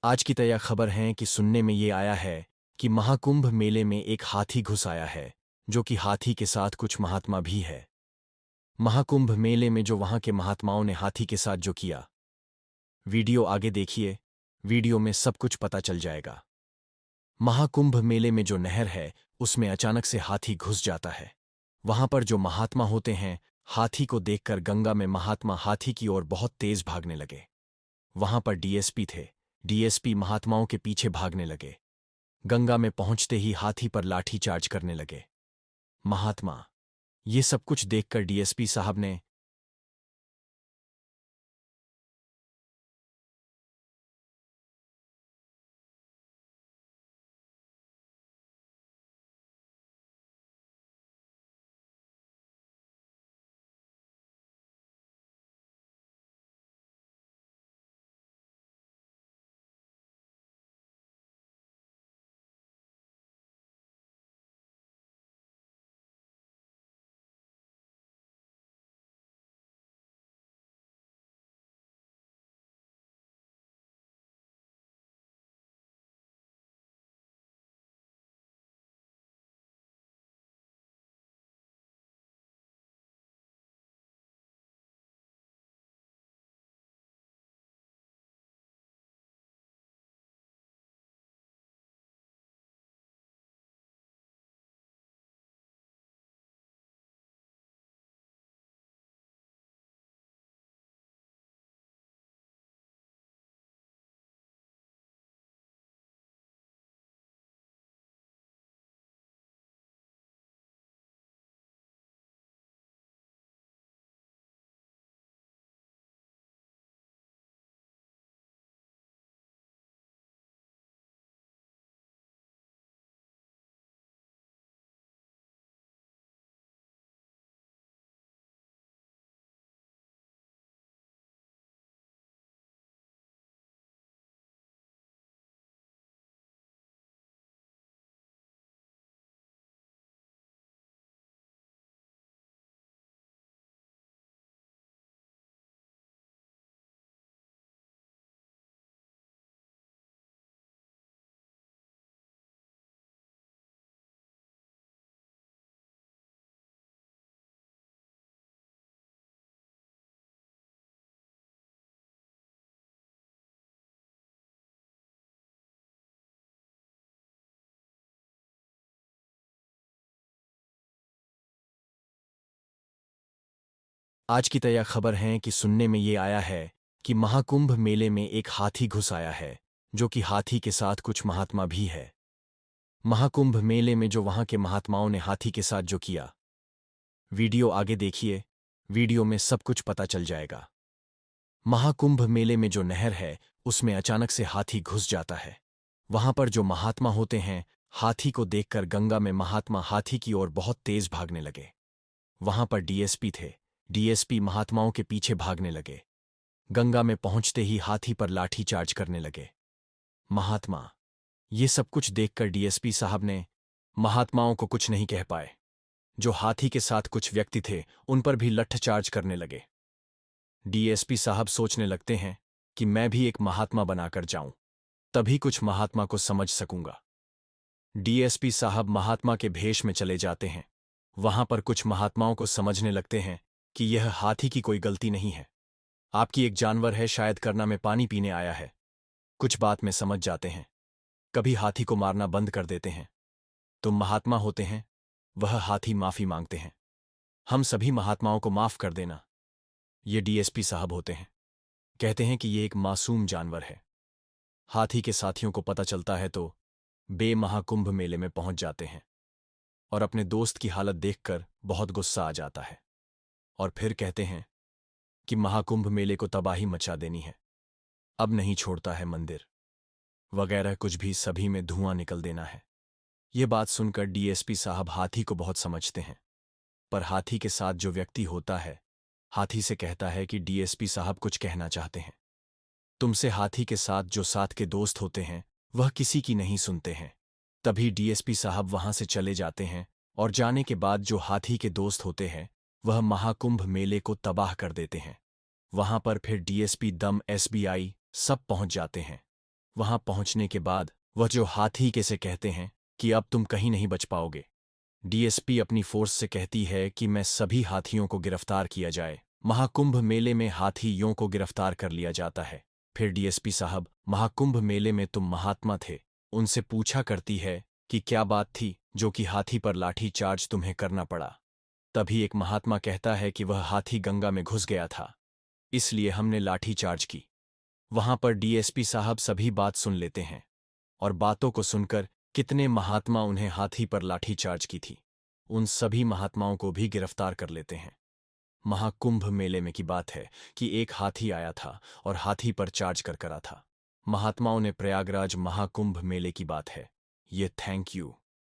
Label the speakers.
Speaker 1: आज की ताज़ा खबर है कि सुनने में ये आया है कि महाकुंभ मेले में एक हाथी घुस आया है, जो कि हाथी के साथ कुछ महात्मा भी है। महाकुंभ मेले में जो वहां के महात्माओं ने हाथी के साथ जो किया, वीडियो आगे देखिए। वीडियो में सब कुछ पता चल जाएगा। महाकुंभ मेले में जो नहर है, उसमें अचानक से हाथी घुस जाता है। वहां पर जो महात्मा होते हैं, हाथी को देखकर गंगा में महात्मा हाथी की ओर बहुत तेज भागने लगे। वहां पर डीएसपी थे। डीएसपी महात्माओं के पीछे भागने लगे। गंगा में पहुंचते ही हाथी पर लाठी चार्ज करने लगे। महात्मा ये सब कुछ देखकर डीएसपी साहब ने आज की ताज़ा खबर है कि सुनने में ये आया है कि महाकुंभ मेले में एक हाथी घुस आया है, जो कि हाथी के साथ कुछ महात्मा भी है। महाकुंभ मेले में जो वहां के महात्माओं ने हाथी के साथ जो किया, वीडियो आगे देखिए। वीडियो में सब कुछ पता चल जाएगा। महाकुंभ मेले में जो नहर है, उसमें अचानक से हाथी घुस जाता है। वहां पर जो महात्मा होते हैं, हाथी को देखकर गंगा में महात्मा हाथी की ओर बहुत तेज भागने लगे। वहां पर डीएसपी थे। डीएसपी महात्माओं के पीछे भागने लगे। गंगा में पहुंचते ही हाथी पर लाठी चार्ज करने लगे। महात्मा ये सब कुछ देखकर डीएसपी साहब ने महात्माओं को कुछ नहीं कह पाए। जो हाथी के साथ कुछ व्यक्ति थे, उन पर भी लठ चार्ज करने लगे। डीएसपी साहब सोचने लगते हैं कि मैं भी एक महात्मा बनाकर जाऊं, तभी कुछ महात्मा को समझ सकूंगा। डीएसपी साहब महात्मा के भेष में चले जाते हैं। वहां पर कुछ महात्माओं को समझने लगते हैं कि यह हाथी की कोई गलती नहीं है। आपकी एक जानवर है, शायद करना में पानी पीने आया है। कुछ बात में समझ जाते हैं। कभी हाथी को मारना बंद कर देते हैं। तुम महात्मा होते हैं। वह हाथी माफी मांगते हैं। हम सभी महात्माओं को माफ कर देना। ये डीएसपी साहब होते हैं। कहते हैं कि ये एक मासूम जानवर है। हाथी के साथियों को पता चलता है तो महाकुंभ मेले में पहुंच जाते हैं और अपने दोस्त की हालत देखकर बहुत गुस्सा आ जाता है और फिर कहते हैं कि महाकुंभ मेले को तबाही मचा देनी है। अब नहीं छोड़ता है मंदिर वगैरह कुछ भी, सभी में धुआं निकल देना है। ये बात सुनकर डीएसपी साहब हाथी को बहुत समझते हैं, पर हाथी के साथ जो व्यक्ति होता है, हाथी से कहता है कि डीएसपी साहब कुछ कहना चाहते हैं तुमसे। हाथी के साथ जो साथ के दोस्त होते हैं, वह किसी की नहीं सुनते हैं। तभी डीएसपी साहब वहां से चले जाते हैं और जाने के बाद जो हाथी के दोस्त होते हैं, वह महाकुंभ मेले को तबाह कर देते हैं। वहां पर फिर डीएसपी दम एसबीआई सब पहुंच जाते हैं। वहां पहुंचने के बाद वह जो हाथी के से कहते हैं कि अब तुम कहीं नहीं बच पाओगे। डीएसपी अपनी फोर्स से कहती है कि मैं सभी हाथियों को गिरफ्तार किया जाए। महाकुंभ मेले में हाथियों को गिरफ्तार कर लिया जाता है। फिर डीएसपी साहब, महाकुंभ मेले में तुम महात्मा थे, उनसे पूछा करती है कि क्या बात थी जो कि हाथी पर लाठी चार्ज तुम्हें करना पड़ा। तभी एक महात्मा कहता है कि वह हाथी गंगा में घुस गया था, इसलिए हमने लाठी चार्ज की। वहां पर डीएसपी साहब सभी बात सुन लेते हैं और बातों को सुनकर कितने महात्मा उन्हें हाथी पर लाठी चार्ज की थी, उन सभी महात्माओं को भी गिरफ्तार कर लेते हैं। महाकुंभ मेले में की बात है कि एक हाथी आया था और हाथी पर चार्ज कर करा था। महात्माओं ने प्रयागराज महाकुंभ मेले की बात है ये। Thank you.